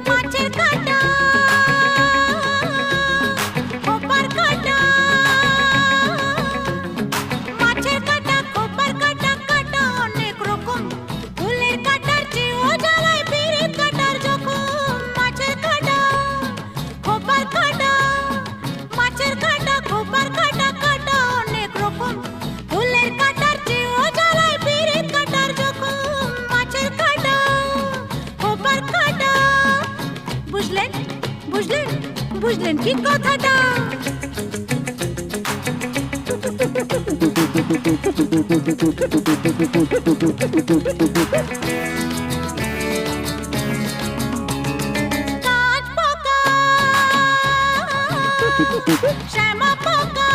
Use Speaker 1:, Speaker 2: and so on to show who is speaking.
Speaker 1: মাছের কাঁটা খোপার কাঁটা মাছের কাঁটা খোপার কাঁটা কাঁটা অনেক রকম ফুলের কাঁটার চেয়েও জ্বালায় পিরিত কাঁটার জখম মাছের কাঁটা খোপার কাঁটা মাছের কাঁটা খোপার কাঁটা কাঁটা অনেক রকম ফুলের কাঁটার চেয়েও জ্বালায় পিরিত কাঁটার জখম মাছের কাঁটা খোপার কাঁটা বুঝলেন বুঝলেন বুঝলেন কি কথাটা কাঠ পোকা শ্যামা পোকা